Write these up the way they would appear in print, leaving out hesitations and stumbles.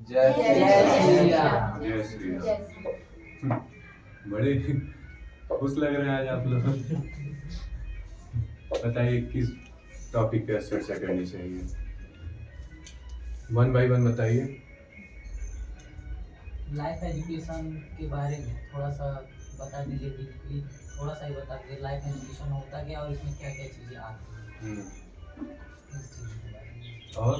जय श्री राम। जय श्री राम। बड़े खुश लग रहे हैं आज आप लोग। बताइए किस टॉपिक पर चर्चा करनी चाहिए, वन बाय वन बताइए। लाइफ एजुकेशन के बारे में थोड़ा सा बता दीजिए, डीपली थोड़ा सा ही बता दीजिए। लाइफ एजुकेशन होता क्या और इसमें क्या क्या चीज़ें आती हैं, इस चीज़ के बारे में। और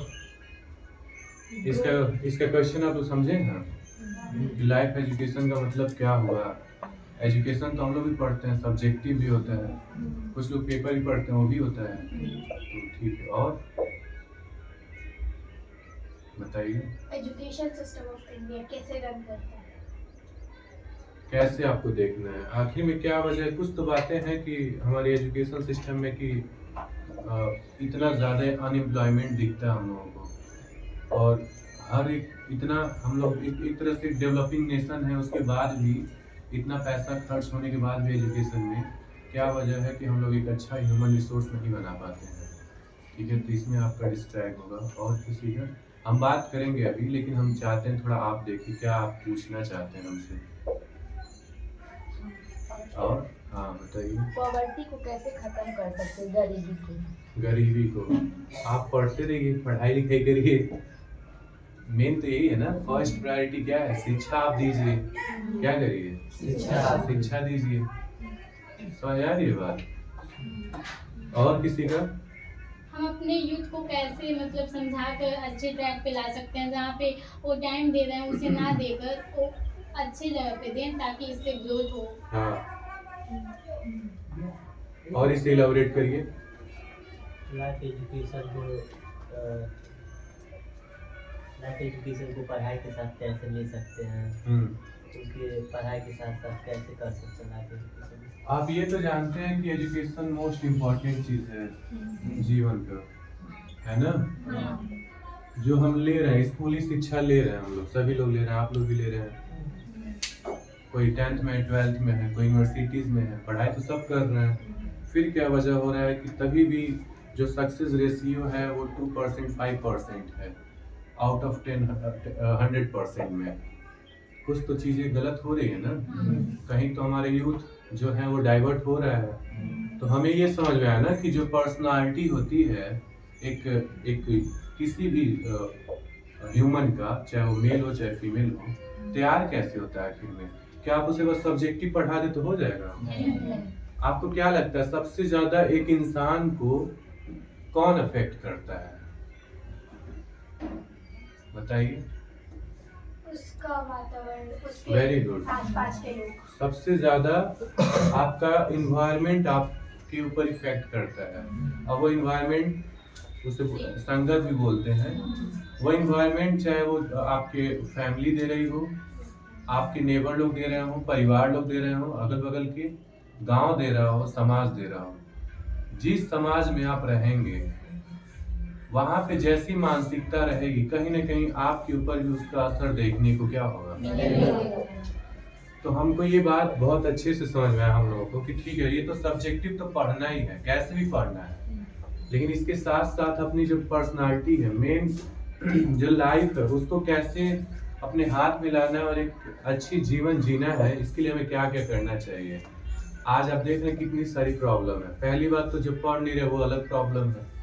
इसका क्वेश्चन आप लोग समझे ना कि लाइफ एजुकेशन का मतलब क्या हुआ। एजुकेशन तो हम लोग भी पढ़ते हैं, सब्जेक्टिव भी होता है, कुछ लोग पेपर भी पढ़ते हैं, वो भी होता है। तो ठीक है, और बताइए एजुकेशन सिस्टम ऑफ इंडिया कैसे रन करता है। कैसे आपको देखना है, आखिर में क्या वजह है। कुछ तो बातें हैं कि हमारे एजुकेशन सिस्टम में कि इतना ज़्यादा अनएम्प्लॉयमेंट दिखता है हम लोगों को, और हर एक इतना हम लोग एक तरह से डेवलपिंग नेशन है, उसके बाद भी इतना पैसा खर्च होने के बाद भी एजुकेशन में क्या वजह है कि हम लोग एक अच्छा ह्यूमन रिसोर्स नहीं बना पाते हैं। ठीक है, तो इसमें आपका डिस्ट्रैक्ट होगा और किसी का हम बात करेंगे अभी, लेकिन हम चाहते हैं थोड़ा आप देखिए क्या आप पूछना चाहते हैं हमसे। और हाँ बताइए, पॉवर्टी को कैसे खत्म कर सकते हैं, गरीबी को। गरीबी को आप पढ़ते रहिए, पढ़ाई लिखाई करिए। मेन तो यही है ना, फर्स्ट प्रायोरिटी क्या है, शिक्षा आप दीजिए। क्या करिए, शिक्षा दीजिए। समझ आ रही है बात। और किसी का हम अपने यूथ को कैसे मतलब समझा कर अच्छे ट्रैक पे ला सकते हैं, जहाँ पे वो टाइम दे रहे हैं उसे ना देकर वो अच्छी जगह पे दें ताकि इससे ग्रोथ हो। हाँ, और इसे इलाबोरेट करिए। लाइफ एजुकेशन को पढ़ाई के साथ कैसे ले सकते हैं, उसके पढ़ाई के साथ साथ कैसे कर सकते हैं लाइफ एजुकेशन। आप ये तो जानते हैं कि एजुकेशन मोस्ट इम्पोर्टेंट चीज़ है जीवन का, है ना। जो हम ले रहे हैं, स्कूली शिक्षा ले रहे हैं, हम लोग सभी लोग ले रहे हैं, आप लोग भी ले रहे हैं। कोई 10th में 12th में है, कोई यूनिवर्सिटीज़ में है, पढ़ाई तो सब कर रहे हैं। फिर क्या वजह हो रहा है कि तभी भी जो सक्सेस रेशियो है वो 2% 5% है आउट ऑफ 100% में। कुछ तो चीज़ें गलत हो रही है ना, कहीं तो हमारे यूथ जो है वो डाइवर्ट हो रहा है। तो हमें ये समझ में आया ना कि जो पर्सनालिटी होती है एक किसी भी ह्यूमन का, चाहे वो मेल हो चाहे फीमेल हो, तैयार कैसे होता है आखिर में। क्या आप उसे बस सब्जेक्टिव पढ़ा दे तो हो जाएगा। आपको क्या लगता है सबसे ज्यादा एक इंसान को कौन अफेक्ट करता है, बताइए। उसका वातावरण, उसके वेरी गुड, आसपास के लोग। सबसे ज्यादा आपका इन्वायरमेंट आपके ऊपर इफेक्ट करता है। और वो इन्वायरमेंट उसे संगत भी बोलते हैं। वो इन्वायरमेंट चाहे वो आपके फैमिली दे रही हो, आपके नेबर लोग दे रहे हो, परिवार लोग दे रहे हो, अगल बगल के गांव दे रहा हो, समाज दे रहा हो, जिस समाज में आप रहेंगे वहां पे जैसी मानसिकता रहेगी, कहीं ना कहीं आपके ऊपर भी उसका असर देखने को क्या होगा। तो हमको ये बात बहुत अच्छे से समझ में आया हम लोगों को कि ठीक है, ये तो सब्जेक्टिव तो पढ़ना ही है, कैसे भी पढ़ना है, लेकिन इसके साथ साथ अपनी जो पर्सनालिटी है, मेन जो लाइफ है, उसको कैसे अपने हाथ में लाना है और एक अच्छी जीवन जीना है, इसके लिए हमें क्या क्या करना चाहिए। आज आप देख रहे हैं कितनी सारी प्रॉब्लम है। पहली बात तो जो पढ़ नहीं रहे वो अलग प्रॉब्लम है,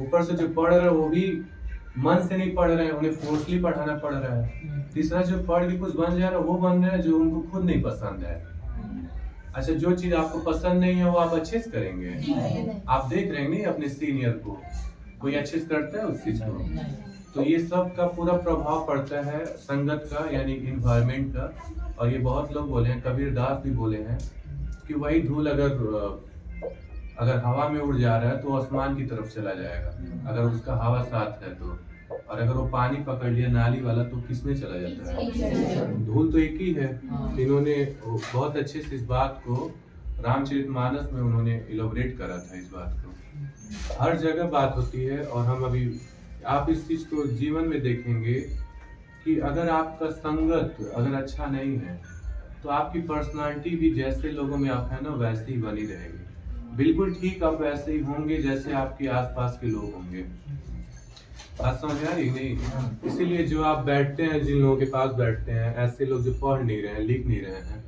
ऊपर से जो पढ़ रहे हैं वो भी मन से नहीं पढ़ रहे हैं, उन्हें फोर्सली पढ़ाना पड़ रहा है। तीसरा, जो पढ़ के कुछ बन जा रहा है वो बन रहा है जो उनको खुद नहीं पसंद है। अच्छा, जो चीज आपको पसंद नहीं है वो आप अच्छे से करेंगे। आप देख रहे हैं नहीं अपने सीनियर को, कोई अच्छे से करता है उस चीज को। तो ये सब का पूरा प्रभाव पड़ता है संगत का, यानी इन्वायरमेंट का। और ये बहुत लोग बोले हैं, कबीर दास भी बोले हैं कि वही धूल अगर हवा में उड़ जा रहा है तो आसमान की तरफ चला जाएगा, अगर उसका हवा साथ है तो। और अगर वो पानी पकड़ लिया नाली वाला तो किस में चला जाता है, धूल तो एक ही है। इन्होंने बहुत अच्छे से इस बात को रामचरितमानस में उन्होंने इलैबोरेट करा था इस बात को। हर जगह बात होती है, और हम अभी आप इस चीज को जीवन में देखेंगे कि अगर आपका संगत अगर अच्छा नहीं है तो आपकी पर्सनालिटी भी जैसे लोगों में आप है ना वैसे ही बनी रहेगी। बिल्कुल ठीक आप वैसे ही होंगे जैसे आपके आसपास के लोग होंगे। बात समझ आ रही नहीं? इसीलिए जो आप बैठते हैं, जिन लोगों के पास बैठते हैं, ऐसे लोग जो पढ़ नहीं रहे हैं, लिख नहीं रहे हैं,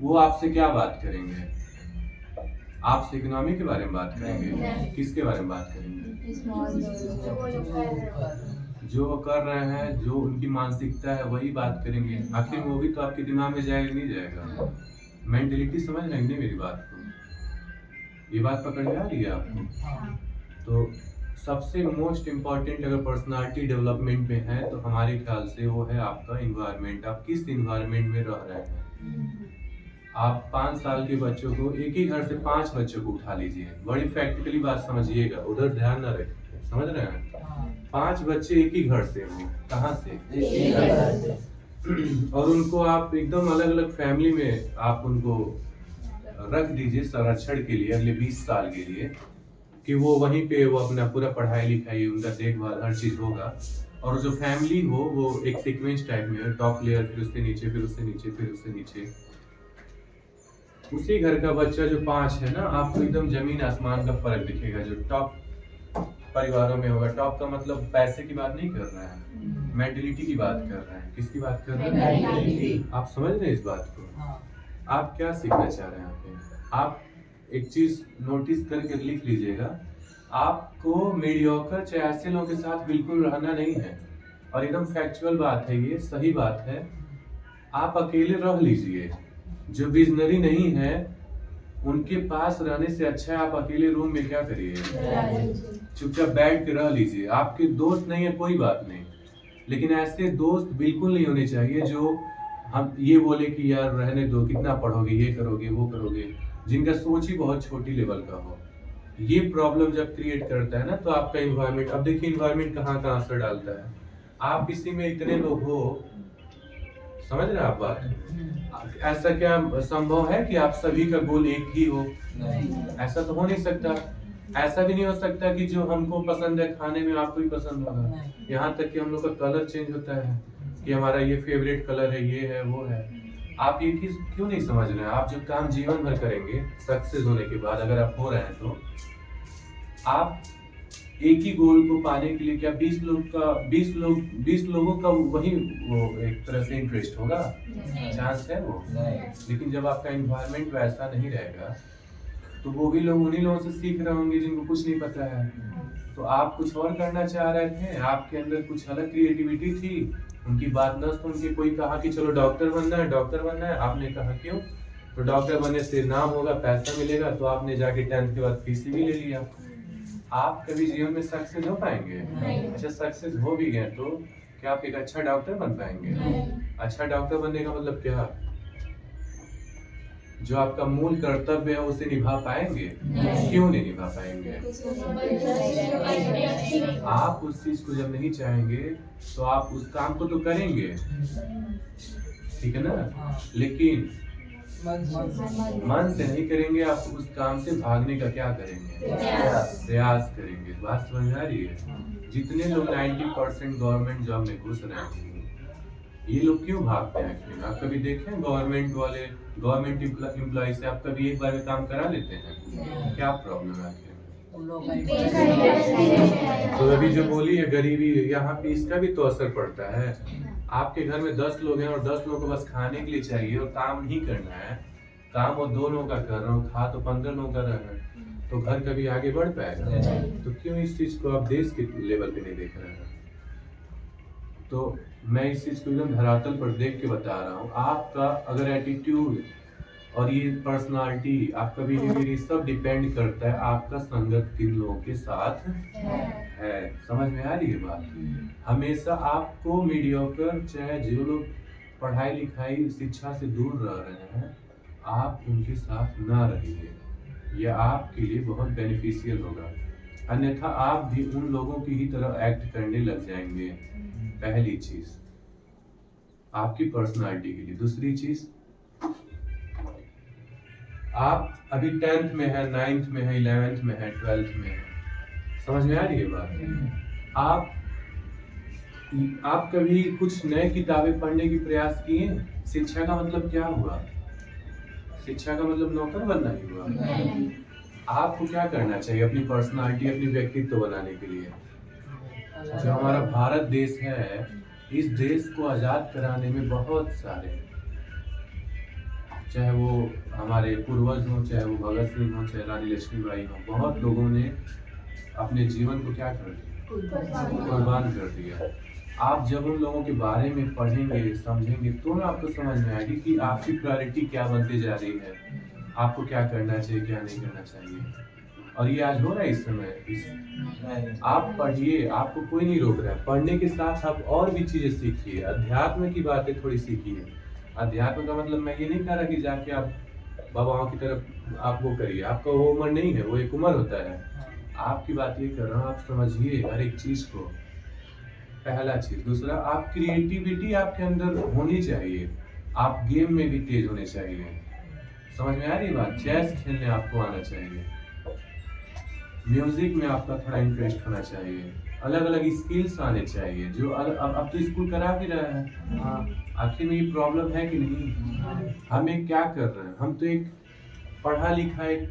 वो आपसे क्या बात करेंगे? आपसे इकोनॉमी के बारे में बात करेंगे? किसके बारे में बात करेंगे? जो वो कर रहे हैं, जो उनकी मानसिकता है, वही बात करेंगे। आखिर वो भी तो आपके दिमाग में जाएगा नहीं जाएगा? मेंटेलिटी समझ रहे हैं नहीं मेरी बात को? ये बात पकड़ में आ रही है आपको? तो सबसे मोस्ट इम्पॉर्टेंट अगर पर्सनालिटी डेवलपमेंट में है तो हमारे ख्याल से वो है आपका इन्वायरमेंट। आप किस इन्वायरमेंट में रह रहे हैं? आप 5 साल के बच्चों को, एक ही घर से 5 बच्चों को उठा लीजिए, बड़ी प्रैक्टिकली बात समझिएगा, उधर ध्यान न रखिए, समझ रहे हैं? 5 बच्चे एक ही घर से हो, कहाँ से? और उनको आप एकदम अलग अलग फैमिली में आप उनको रख दीजिए संरक्षण के लिए अगले 20 साल के लिए, कि वो वहीं पे वो अपना पूरा पढ़ाई लिखाई, उनका देखभाल, हर चीज होगा। और जो फैमिली हो वो एक सीक्वेंस टाइप में है, टॉप लेयर, फिर उससे नीचे, फिर उससे नीचे, फिर उससे नीचे। उसी घर का बच्चा जो 5 है ना, आपको एकदम जमीन आसमान का फर्क दिखेगा। जो टॉप परिवारों में होगा, टॉप का मतलब पैसे की बात नहीं कर रहा है, मेंटलिटी की बात कर रहा है। किसकी बात कर रहे हैं? आप समझ रहे हैं इस बात को? आप क्या सीखना चाह रहे हैं यहाँ पे? आप एक चीज नोटिस करके लिख लीजिएगा, आपको मीडियोकर चाहे ऐसे लोगों के साथ बिल्कुल रहना नहीं है। और एकदम फैक्चुअल बात है, ये सही बात है। आप अकेले रह लीजिए, जो विजनरी नहीं है उनके पास रहने से अच्छा है आप अकेले रूम में क्या करिए, चुपचाप बैठ के रह लीजिए। आपके दोस्त नहीं है कोई बात नहीं, लेकिन ऐसे दोस्त बिल्कुल नहीं होने चाहिए जो हम ये बोले कि यार रहने दो, कितना पढ़ोगे, ये करोगे, वो करोगे, जिनका सोच ही बहुत छोटी लेवल का हो। ये प्रॉब्लम जब क्रिएट करता है ना, तो आपका इन्वायरमेंट, अब देखिए इन्वायरमेंट कहाँ कहाँ असर डालता है। आप किसी में इतने लोग हो, समझ रहे हैं आप बात? ऐसा क्या संभव है कि आप सभी का गोल एक ही हो? ऐसा तो हो नहीं सकता। ऐसा भी नहीं हो सकता कि जो हमको पसंद है खाने में आपको भी पसंद होगा। यहाँ तक कि हम लोग का कलर चेंज होता है कि हमारा ये फेवरेट कलर है, ये है, वो है। आप ये चीज क्यों नहीं समझ रहे हैं? आप जो काम जीवन भर करेंगे सक्सेस होने के बाद, अगर आप हो रहे हैं तो आप एक ही गोल को पाने के लिए क्या 20 लोगों का वही वो एक तरह से इंटरेस्ट होगा? चांस है वो? लेकिन जब आपका एनवायरनमेंट वैसा नहीं रहेगा तो वो भी लोग उन्हीं लोगों से सीख रहे होंगे जिनको कुछ नहीं पता है। तो आप कुछ और करना चाह रहे थे, आपके अंदर कुछ अलग क्रिएटिविटी थी, उनकी बात न सुन के कोई कहा कि चलो डॉक्टर बनना है, डॉक्टर बनना है। आपने कहा क्यों? तो डॉक्टर बनने से नाम होगा, पैसा मिलेगा, तो आपने जाके 10th के बाद फीस भी ले लिया। आप कभी जीवन में सक्सेस हो पाएंगे? अच्छा, सक्सेस हो भी गए तो क्या आप एक अच्छा डॉक्टर बन पाएंगे? अच्छा डॉक्टर बनने का मतलब क्या? जो आपका मूल कर्तव्य है उसे निभा पाएंगे? क्यों नहीं निभा पाएंगे? आप उस चीज को जब नहीं चाहेंगे तो आप उस काम को तो करेंगे, ठीक है ना, लेकिन मन से नहीं करेंगे। आप उस काम से भागने का क्या करेंगे? प्रयास करेंगे। बात समझ आ रही है? जितने लोग 90% गवर्नमेंट जॉब में घुस रहे हैं, ये लोग क्यों भागते हैं? आप कभी देखें गवर्नमेंट वाले, गवर्नमेंट एम्प्लॉय से आप कभी एक बार में काम करा लेते हैं? क्या प्रॉब्लम है आखिर? तो अभी जो बोली है गरीबी, यहाँ पे इसका भी तो असर पड़ता है। आपके घर में 10 लोग हैं और 10 लोगों को बस खाने के लिए चाहिए और काम नहीं करना है। काम वो 2 लोगों का कर रहा हूँ, खा तो 15 लोगों का रहा है, तो घर कभी आगे बढ़ पाएगा? तो क्यों इस चीज को आप देश के लेवल पे नहीं देख रहे हैं? तो मैं इस चीज को एकदम धरातल पर देख के बता रहा हूँ। आपका अगर एटीट्यूड और ये पर्सनालिटी, आपका बिहेवियर, ये सब डिपेंड करता है आपका संगत किन लोगों के साथ है। समझ में आ रही है बात? हमेशा आपको मीडियोकर, चाहे जो लोग पढ़ाई लिखाई शिक्षा से दूर रह रहे हैं, आप उनके साथ ना रहिए। यह आपके लिए बहुत बेनिफिशियल होगा। अन्यथा आप भी उन लोगों की ही तरह एक्ट करने लग जाएंगे। पहली चीज आपकी पर्सनालिटी के लिए। दूसरी चीज, आप अभी 10th में है, 9th में है, 11th में है, 12th में है। समझ में आ रही है बात? आप कभी कुछ नए किताबें पढ़ने की प्रयास किए? शिक्षा का मतलब क्या हुआ? शिक्षा का मतलब नौकर बनना ही हुआ? आपको क्या करना चाहिए अपनी पर्सनालिटी, अपनी व्यक्तित्व बनाने के लिए? जो हमारा भारत देश है, इस देश को आज़ाद कराने में बहुत सारे, चाहे वो हमारे पूर्वज हों, चाहे वो भगत सिंह हों, चाहे रानी लक्ष्मीबाई हों, बहुत लोगों ने अपने जीवन को क्या कर दिया, कुर्बान कर दिया। आप जब उन लोगों के बारे में पढ़ेंगे, समझेंगे, तो ना आपको समझ में आएगी कि आपकी प्रायोरिटी क्या बनती जा रही है, आपको क्या करना चाहिए, क्या नहीं करना चाहिए। और ये आज हो रहा है इस समय। आप पढ़िए, आपको कोई नहीं रोक रहा है। पढ़ने के साथ आप और भी चीजें सीखिए, अध्यात्म की बातें थोड़ी सीखिए। अध्यात्म का मतलब मैं ये नहीं कह रहा कि जाके आप बाबाओं की तरफ आप वो करिए, आपका वो उम्र नहीं है, वो एक उम्र होता है। आपकी बात ये कर रहा हूँ, आप समझिए हर एक चीज को। पहला चीज। दूसरा, आप क्रिएटिविटी आपके अंदर होनी चाहिए, आप गेम में भी तेज होने चाहिए। समझ में आ रही बात? चेस खेलने आपको आना चाहिए, म्यूजिक में आपका थोड़ा इंटरेस्ट होना चाहिए, अलग अलग स्किल्स आने चाहिए। जो अब तो स्कूल करा भी रहा है, आखिर में ये प्रॉब्लम है कि नहीं? हम एक क्या कर रहे हैं, हम तो एक पढ़ा लिखा एक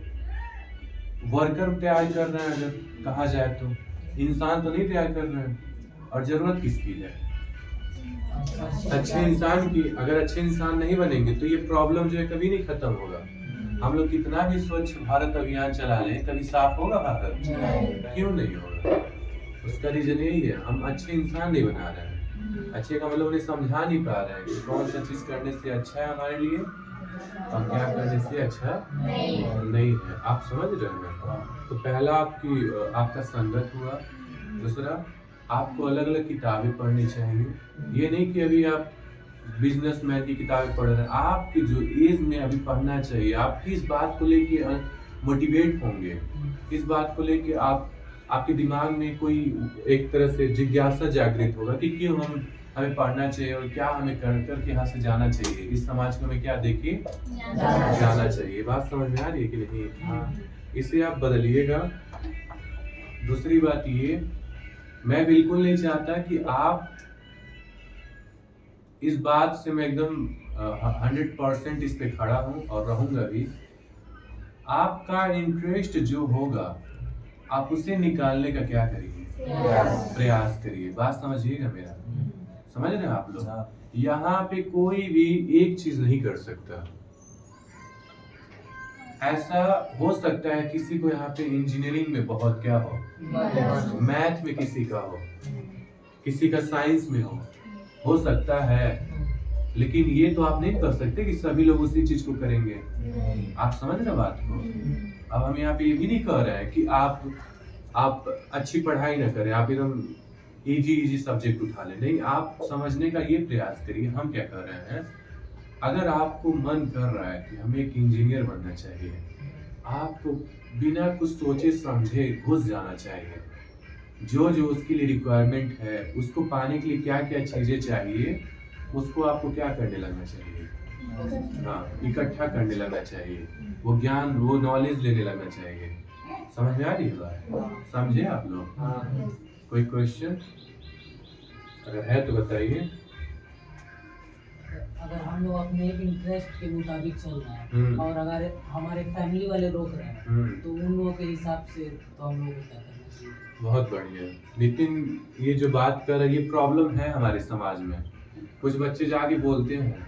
वर्कर तैयार कर रहे हैं, अगर कहा जाए तो इंसान तो नहीं तैयार कर रहे हैं। और जरूरत किसकी है? अच्छे इंसान की। अगर अच्छे इंसान नहीं बनेंगे तो ये प्रॉब्लम जो है कभी नहीं खत्म होगा। हम लोग कितना भी स्वच्छ भारत अभियान चला लें, कभी साफ होगा भारत? क्यों नहीं होगा? उसका रीजन यही है, हम अच्छे इंसान नहीं बना रहे हैं। अच्छे का मतलब उन्हें समझा नहीं पा रहे हैं कि कौन सा चीज करने से अच्छा है हमारे लिए और क्या करने से अच्छा नहीं है। आप समझ रहे हैं? तो पहला आपका संगत हुआ। दूसरा, आपको अलग अलग किताबें पढ़नी चाहिए। ये नहीं कि अभी आप बिजनेसमैन की किताबें पढ़ रहे हैं, आपकी जो एज में अभी पढ़ना चाहिए। आप किस बात को लेके मोटिवेट होंगे, किस बात को लेके आपके दिमाग में कोई एक तरह से जिज्ञासा जागृत होगा कि क्यों हमें पढ़ना चाहिए और क्या हमें कर यहाँ से जाना चाहिए, इस समाज को हमें क्या देके जाना चाहिए। बात समझ में आ रही है कि नहीं? हाँ, इसे आप बदलिएगा। दूसरी बात ये, मैं बिल्कुल नहीं चाहता कि आप इस बात से, मैं एकदम 100% इस पे खड़ा हूँ और रहूंगा भी। आपका इंटरेस्ट जो होगा आप उसे निकालने का क्या करिए? प्रयास करिए। बात समझिएगा मेरा, समझ रहे हैं आप लोग? यहाँ पे कोई भी एक चीज नहीं कर सकता। ऐसा हो सकता है किसी को यहाँ पे इंजीनियरिंग में बहुत क्या हो, मैथ में किसी का हो, किसी का साइंस में हो सकता है, लेकिन ये तो आप नहीं कर सकते कि सभी लोग उसी चीज को करेंगे। आप समझ रहे बात को? अब हम यहाँ पे ये भी नहीं कह रहे हैं कि आप अच्छी पढ़ाई ना करें, आप एकदम इजी सब्जेक्ट उठा लें। नहीं, आप समझने का ये प्रयास करिए। हम क्या कर रहे हैं, अगर आपको मन कर रहा है कि हमें एक इंजीनियर बनना चाहिए, आपको बिना कुछ सोचे समझे घुस जाना चाहिए। जो उसके लिए रिक्वायरमेंट है, उसको पाने के लिए क्या क्या चीजें चाहिए, उसको आपको क्या करने लगना चाहिए? हाँ, इकट्ठा करने लगना चाहिए। वो ज्ञान, वो नॉलेज लेने लगना चाहिए। समझ में आ रही है बात? समझे आप लोग? कोई क्वेश्चन अगर है तो बताइए। अगर हम लोग अपने इंटरेस्ट के मुताबिक चल रहे हैं और अगर हमारे फैमिली वाले रोक रहे हैं तो उन लोगों के हिसाब से तो हम लोगों को क्या करना चाहिए? बहुत बढ़िया। लेकिन ये जो बात कर रहा है, ये प्रॉब्लम है हमारे समाज में। कुछ बच्चे जाके बोलते हैं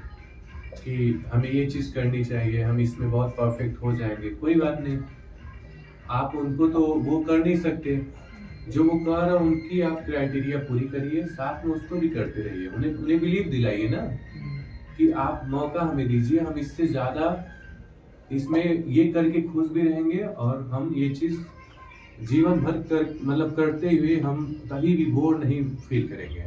कि हमें ये चीज करनी चाहिए, हम इसमें बहुत परफेक्ट हो जाएंगे। कोई बात नहीं, आप उनको तो वो कर नहीं सकते। जो वो कर रहे हैं उनकी आप क्राइटेरिया पूरी करिए, साथ में उसको भी करते रहिए। उन्हें बिलीव दिलाइए ना कि आप मौका हमें दीजिए, हम इससे ज्यादा इसमें ये करके खुश भी रहेंगे और हम ये चीज जीवन भर करते हुए हम कभी भी बोर नहीं फील करेंगे।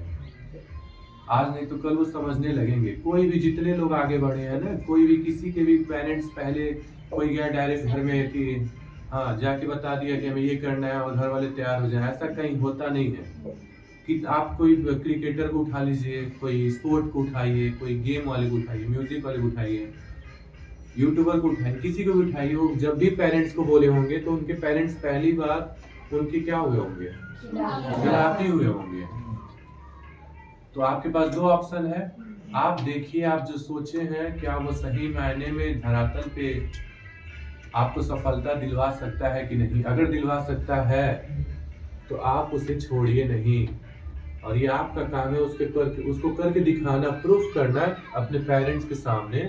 आज नहीं तो कल वो समझने लगेंगे। कोई भी, जितने लोग आगे बढ़े हैं ना, कोई भी, किसी के भी पेरेंट्स पहले कोई गया डायरेक्ट घर में कि हाँ जाके बता दिया कि हमें ये करना है और घर वाले तैयार हो जाए, ऐसा कहीं होता नहीं है। कि आप कोई क्रिकेटर को उठा लीजिए, कोई स्पोर्ट को उठाइए, कोई गेम वाले को उठाइए, म्यूजिक वाले को उठाइए, यूट्यूबर को उठाइए, किसी को भी उठाइए, वो जब भी पेरेंट्स को बोले होंगे तो उनके पेरेंट्स पहली बार उनके क्या हुए होंगे? खिलाफ ही हुए होंगे। तो आपके पास दो ऑप्शन है, आप देखिए आप जो सोचे हैं क्या वो सही मायने में धरातल पे आपको सफलता दिलवा सकता है कि नहीं। अगर दिलवा सकता है तो आप उसे छोड़िए नहीं, और ये आपका काम है उसको करके दिखाना, प्रूफ करना अपने पेरेंट्स के सामने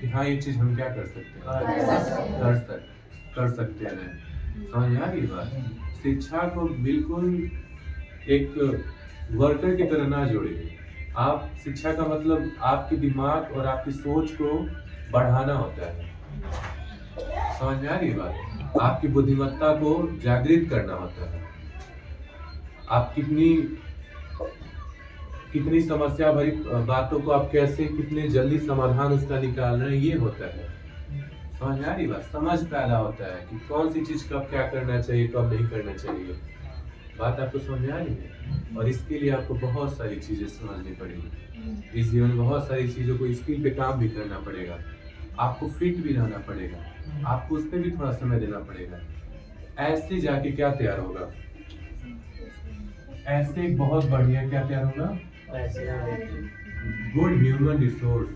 कि हाँ ये चीज हम क्या कर सकते हैं, कर सकते हैं। समझ में आ गई बात? शिक्षा को बिल्कुल एक वर्कर की तरह ना जोड़िए। आप शिक्षा का मतलब आपके दिमाग और आपकी सोच को बढ़ाना होता है। समझ में आ रही है बात? आपकी बुद्धिमत्ता को जागृत करना होता है। आप कितनी समस्या भरी बातों को आप कैसे कितने जल्दी समाधान उसका निकाल रहे हैं, ये होता है। समझ में आ रही बात? समझ पैदा होता है कि कौन सी चीज कब क्या करना चाहिए, कब नहीं करना चाहिए। बात आपको समझ में आ रही है? और इसके लिए आपको बहुत सारी चीजें समझनी पड़ेगी। इस जीवन में बहुत सारी चीजों को स्किल पे काम भी करना पड़ेगा, आपको फिट भी रहना पड़ेगा, आपको उस पर भी थोड़ा समय देना पड़ेगा। ऐसे जाके क्या तैयार होगा? ऐसे एक बहुत बढ़िया क्या तैयार होगा? Good human resource.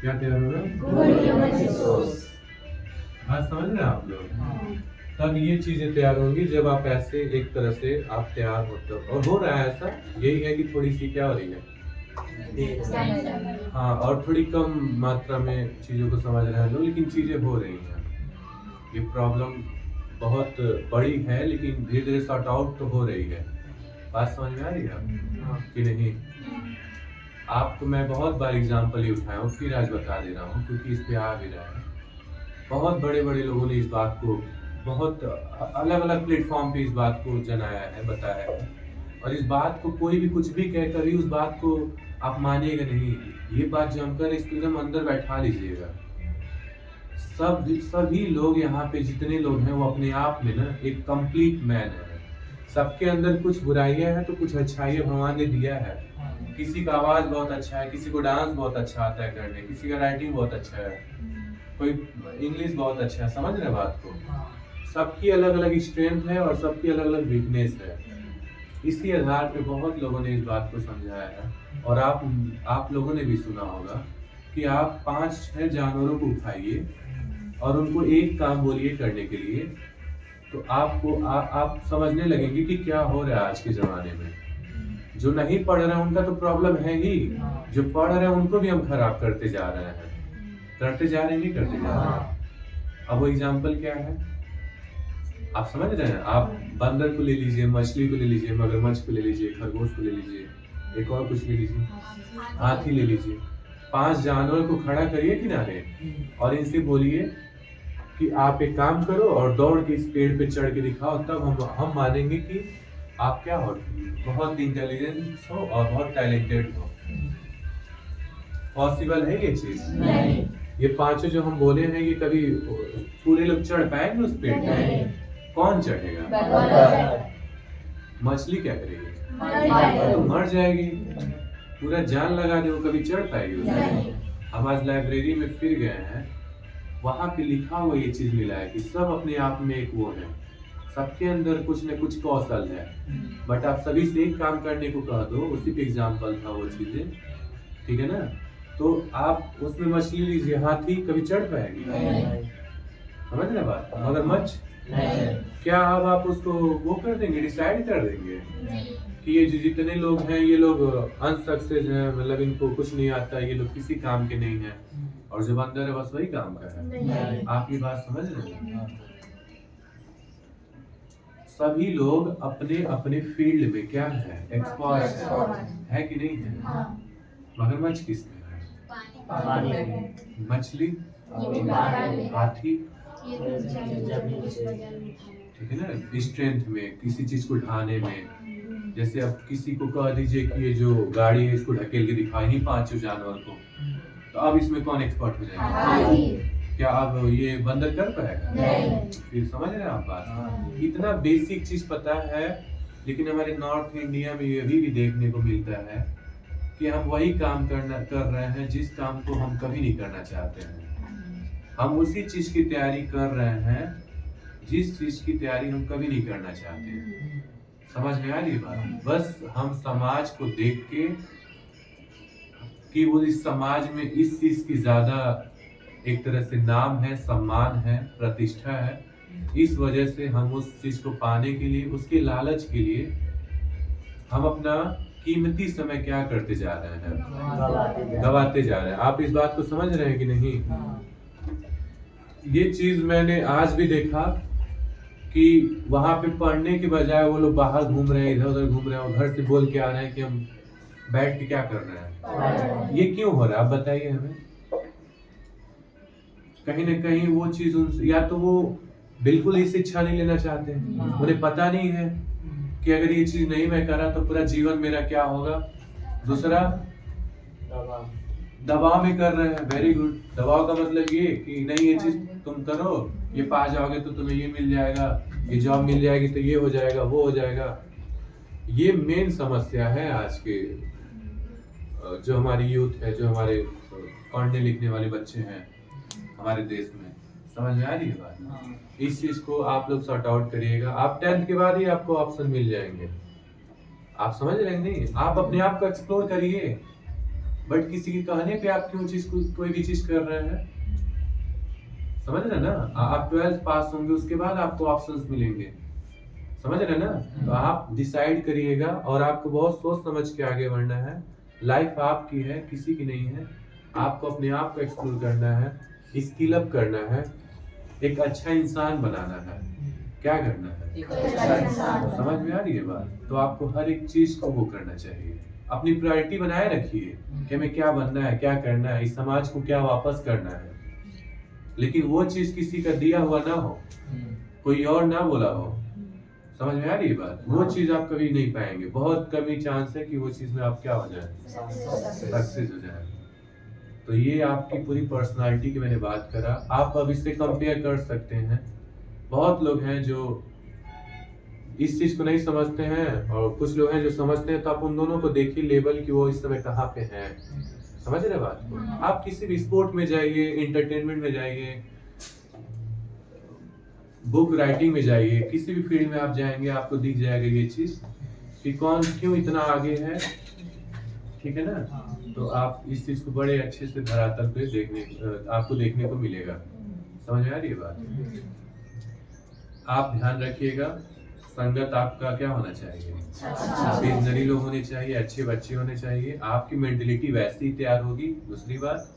क्या तैयार होगा? Good human resource. हाँ, समझ रहे हैं आप लोग? तब ये चीजें तैयार होंगी जब आप ऐसे एक तरह से आप तैयार होते हो। और हो रहा है ऐसा, यही है कि थोड़ी सी क्या हो रही है, हाँ, और थोड़ी कम मात्रा में चीजों को समझ रहे हैं लोग, लेकिन चीजें हो रही हैं। ये प्रॉब्लम बहुत बड़ी है, लेकिन धीरे धीरे सॉर्ट आउट तो हो रही है। बात समझ में आ रही है कि नहीं? आपको मैं बहुत बार एग्जाम्पल ही उठाया हूँ, फिर आज बता दे रहा हूँ क्योंकि इस पे आ भी रहा है। बहुत बड़े बड़े लोगों ने इस बात को बहुत अलग अलग प्लेटफॉर्म पे इस बात को जनाया है, बताया है। और इस बात को कोई भी कुछ भी कहकर ही उस बात को आप मानिएगा नहीं। ये बात जो हम कर इसको एकदम अंदर बैठा लीजिएगा। सभी लोग यहाँ पे जितने लोग हैं वो अपने आप में ना एक कंप्लीट मैन है। सबके अंदर कुछ बुराइयां हैं तो कुछ अच्छाइयां भगवान ने दिया है। किसी का आवाज बहुत अच्छा है, किसी को डांस बहुत अच्छा आता है करने, किसी का राइटिंग बहुत अच्छा है, कोई इंग्लिश बहुत अच्छा है। समझ रहे बात को? सबकी अलग अलग स्ट्रेंथ है और सबकी अलग अलग वीकनेस है। इसी आधार पे बहुत लोगों ने इस बात को समझाया है। और आप लोगों ने भी सुना होगा कि आप 5-6 जानवरों को उठाइए और उनको एक काम बोलिए करने के लिए, तो आप समझने लगेंगे कि क्या हो रहा है आज के जमाने में। जो नहीं पढ़ रहे हैं उनका तो प्रॉब्लम है ही, जो पढ़ रहे हैं उनको भी हम खराब करते जा रहे हैं, करते जा रहे हैं, नहीं करते जा रहे हैं। अब वो एग्जाम्पल क्या है आप समझ रहे हैं? आप बंदर को ले लीजिए, मछली को ले लीजिए, मगरमच्छ को ले लीजिए, खरगोश को ले लीजिए, एक और कुछ ले लीजिए, हाथी ले लीजिए। 5 जानवर को खड़ा करिए किनारे और इनसे बोलिए कि आप एक काम करो और दौड़ के इस पेड़ पे चढ़ के दिखाओ, तब हम मानेंगे कि आप क्या हो, बहुत इंटेलिजेंट हो और बहुत टैलेंटेड हो। पॉसिबल है ये चीज? नहीं। ये 5 जो हम बोले हैं ये कभी पूरे लोग चढ़ पाएंगे उस पेड़ पे? कौन चढ़ेगा? मछली क्या करेगी? तो मर जाएगी। पूरा जान लगा दे, वो कभी चढ़ पाएगी उसमें? हम आज लाइब्रेरी में फिर गए हैं, वहां पे लिखा हुआ ये चीज मिला है कि सब अपने आप में एक वो है, सबके अंदर कुछ न कुछ कौशल है। बट आप सभी से एक काम करने को कह दो, उसी पे एग्जाम्पल था वो चीजें, ठीक है ना? तो आप उसमें मछली लीजिए, हाथी कभी चढ़ पाएगी? समझ रहे बात? मगरमच्छ क्या अब आप उसको वो कर देंगे, डिसाइड कर देंगे कि ये जितने लोग हैं ये लोग अनसक्सेस हैं, मतलब इनको कुछ नहीं आता, ये लोग किसी काम के नहीं हैं, और जो बंदर है बस वही काम का है? आप ये बात समझ रहे हैं? सभी लोग अपने अपने फील्ड में क्या है, एक्सपर्ट है कि नहीं है? मगरमच्छ किसमें है? मछली, हाथी, ठीक है ना, स्ट्रेंथ में, किसी चीज को ढाने में। जैसे अब किसी को कह दीजिए कि ये जो गाड़ी है इसको ढकेल के दिखाए नहीं 5 जानवर को, तो अब इसमें कौन एक्सपर्ट हो जाएगा? क्या अब ये बंदर कर पाएगा? फिर समझ रहे हैं आप बात? इतना बेसिक चीज पता है, लेकिन हमारे नॉर्थ इंडिया में ये भी देखने को मिलता है कि हम वही काम कर रहे हैं जिस काम को हम कभी नहीं करना चाहते हैं। हम उसी चीज की तैयारी कर रहे हैं जिस चीज की तैयारी हम कभी नहीं करना चाहते हैं। समझ में आ रही बात? बस हम समाज को देख के कि वो इस समाज में इस चीज की ज्यादा एक तरह से नाम है, सम्मान है, प्रतिष्ठा है, इस वजह से हम उस चीज को पाने के लिए, उसके लालच के लिए हम अपना कीमती समय क्या करते जा रहे हैं, गवाते गवाते जा रहे हैं। आप इस बात को समझ रहे हैं कि नहीं? हाँ, ये चीज मैंने आज भी देखा कि वहां पे पढ़ने के बजाय वो लोग बाहर घूम रहे हैं, इधर उधर घूम रहे हैं और घर से बोल के आ रहे हैं कि हम बैठ के क्या कर रहे हैं। ये क्यों हो रहा है आप बताइए हमें। कहीं ना कहीं वो चीज उनसे, या तो वो बिल्कुल ही शिक्षा नहीं लेना चाहते हैं, उन्हें पता नहीं है कि अगर ये चीज नहीं मैं करा तो पूरा जीवन मेरा क्या होगा। दूसरा, दबाव। दबाव में कर रहे हैं। Very good. दबाव का मतलब ये कि नहीं ये चीज तुम करो, ये पा जाओगे तो तुम्हें ये मिल जाएगा, ये जॉब मिल जाएगी तो ये हो जाएगा, वो हो जाएगा। ये मेन समस्या है आज के जो हमारी यूथ है, जो हमारे पढ़ने लिखने वाले बच्चे हैं हमारे देश में। समझ में आ रही है बात? हाँ, इस चीज को आप लोग सॉर्ट आउट करिएगा। आप 10th के बाद ही आपको ऑप्शन मिल जाएंगे। आप समझ रहे हैं? नहीं, आप अपने आप को एक्सप्लोर करिए, बट किसी के कहने पे आप क्यों चीज को कोई भी चीज कर रहे हैं। समझ रहे ना? आप 12th पास होंगे, उसके बाद आपको ऑप्शंस मिलेंगे। समझ रहे ना? तो आप डिसाइड करिएगा और आपको बहुत सोच समझ के आगे बढ़ना है। लाइफ आपकी है, किसी की नहीं है। आपको अपने आप को एक्सप्लोर करना है, स्किल अप करना है, एक अच्छा इंसान बनाना है। क्या करना है? एक अच्छा इंसान समझ में आ रही है बात? तो आपको हर एक चीज को वो करना चाहिए। अपनी प्रायोरिटी बनाए रखिए कि हमें क्या बनना है, क्या करना है, इस समाज को क्या वापस करना है। लेकिन वो चीज किसी का दिया हुआ ना हो, कोई और ना बोला हो। समझ में आ रही है बात? वो चीज आप कभी नहीं पाएंगे। बहुत कम ही चांस है कि वो चीज में आप क्या हो जाए, सक्सेस हो जाए। तो ये आपकी पूरी पर्सनालिटी की मैंने बात करा। आप अब इससे कंपेयर कर सकते हैं। बहुत लोग हैं जो इस चीज को नहीं समझते हैं और कुछ लोग हैं जो समझते हैं। तो आप उन दोनों को देखिए लेवल कि वो इस समय कहाँ पे हैं। समझ रहे बात को? आप किसी भी स्पोर्ट में जाइए, इंटरटेनमेंट में जाइए, बुक राइटिंग में जाइए, किसी भी फील्ड में आप जाएंगे आपको दिख जाएगा ये चीज कि कौन क्यों इतना आगे है। ठीक है ना? तो आप इस चीज को बड़े अच्छे से धरातल पे आपको देखने को मिलेगा। समझ में आ रही है बात? आप ध्यान रखिएगा, संगत आपका क्या होना चाहिए, विजनरी लोग होने चाहिए, अच्छे बच्चे होने चाहिए। आपकी मेंटलिटी वैसी ही तैयार होगी। दूसरी बात,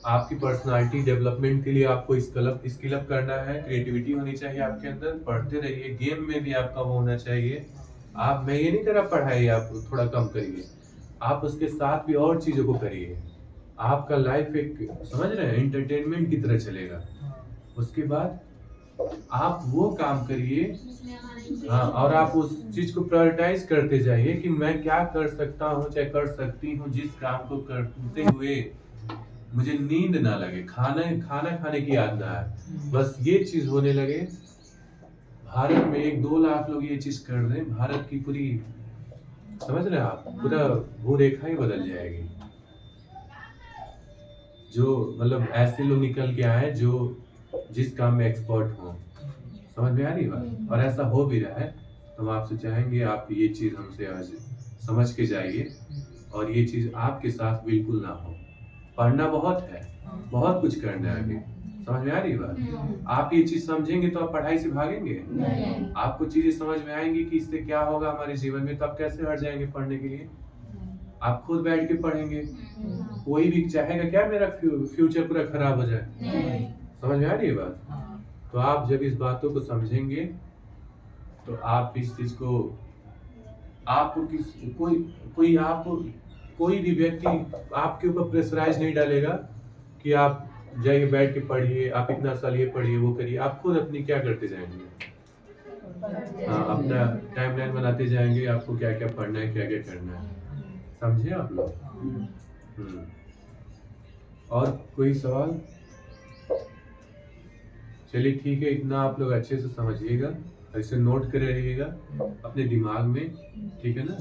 आपकी पर्सनालिटी डेवलपमेंट के लिए आपको स्किल अप करना है, क्रिएटिविटी होनी चाहिए आपके अंदर। पढ़ते रहिए, गेम में भी आपका वो होना चाहिए। आप, मैं ये नहीं कर रहा पढ़ाई आप थोड़ा कम करिए, आप उसके साथ भी और चीजों को करिए। आपका लाइफ एक, समझ रहे हैं, एंटरटेनमेंट की तरह चलेगा। उसके बाद आप वो काम करिए, हाँ, और आप उस चीज को प्रायोरिटाइज करते जाइए कि मैं क्या कर सकता हूँ, चाहे कर सकती हूँ, जिस काम को करते हुए मुझे नींद ना लगे, खाना खाने की याद ना आए। बस ये चीज होने लगे। भारत में 1-2 लाख लोग ये चीज कर रहे हैं। भारत की पूरी, समझ रहे हैं आप, पूरा भूरेखा ही बदल जाएगी। जो मतलब ऐसे लोग निकल के आए जो जिस काम में एक्सपर्ट हो। समझ में आ रही बात? और ऐसा हो भी रहा है। तो हम आपसे चाहेंगे आप ये चीज हमसे आज समझ के जाइए और ये चीज आपके साथ बिल्कुल ना हो। पढ़ना बहुत है, बहुत कुछ करना है आगे। समझ में आ रही बात? आप ये चीज समझेंगे तो आप पढ़ाई से भागेंगे? आपको चीजें समझ में आएंगी कि इससे क्या होगा हमारे जीवन में, तो आप कैसे हट जाएंगे पढ़ने के लिए? आप खुद बैठ के पढ़ेंगे। कोई भी चाहेगा क्या मेरा फ्यूचर पूरा खराब हो जाए? समझ में आ रही है बात? तो आप जब इस बातों को समझेंगे तो आप इस चीज को, आपको कोई भी व्यक्ति आपके ऊपर प्रेशराइज नहीं डालेगा कि आप जाइए बैठ के पढ़िए, आप इतना साल ये पढ़िए, वो करिए। आप खुद अपनी क्या करते जाएंगे, हाँ, अपना टाइमलाइन बनाते जाएंगे, आपको क्या क्या पढ़ना है, क्या क्या करना है। समझे आप लोग? और कोई सवाल? चलिए ठीक है, इतना आप लोग अच्छे से समझिएगा और इसे नोट कर रहिएगा अपने दिमाग में। ठीक है ना?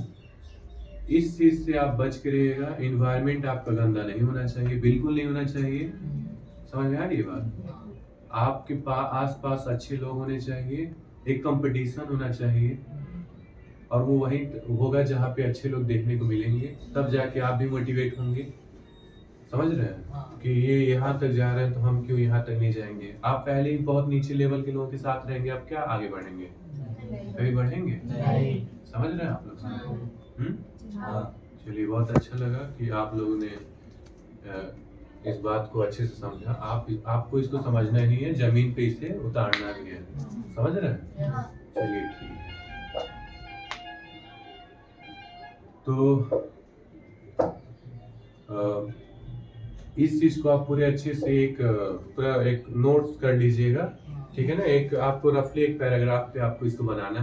इस चीज से आप बच के रहिएगा। एनवायरनमेंट आपका गंदा नहीं होना चाहिए, बिल्कुल नहीं होना चाहिए। समझ में आ रही है बात? आपके आस पास अच्छे लोग होने चाहिए, एक कंपटीशन होना चाहिए और वो वहीं होगा जहाँ पे अच्छे लोग देखने को मिलेंगे। तब जाके आप भी मोटिवेट होंगे। समझ रहे हैं कि ये यहाँ तक जा रहे हैं तो हम क्यों यहाँ तक नहीं जाएंगे। आप पहले ही बहुत नीचे लेवल के लोगों के साथ रहेंगे, आप क्या आगे बढ़ेंगे? कभी बढ़ेंगे? समझ रहे हैं आप लोग? हाँ। चलिए, बहुत अच्छा लगा कि आप लोगों ने इस बात को अच्छे से समझा। आपको इसको समझना ही है, जमीन पे इसे उतारना भी है। समझ रहे हैं? चलिए ठीक है। तो इस चीज को आप पूरे अच्छे से पूरा एक नोट्स कर लीजिएगा, ठीक है ना। एक आपको रफली एक पैराग्राफ पे आपको इसको बनाना है।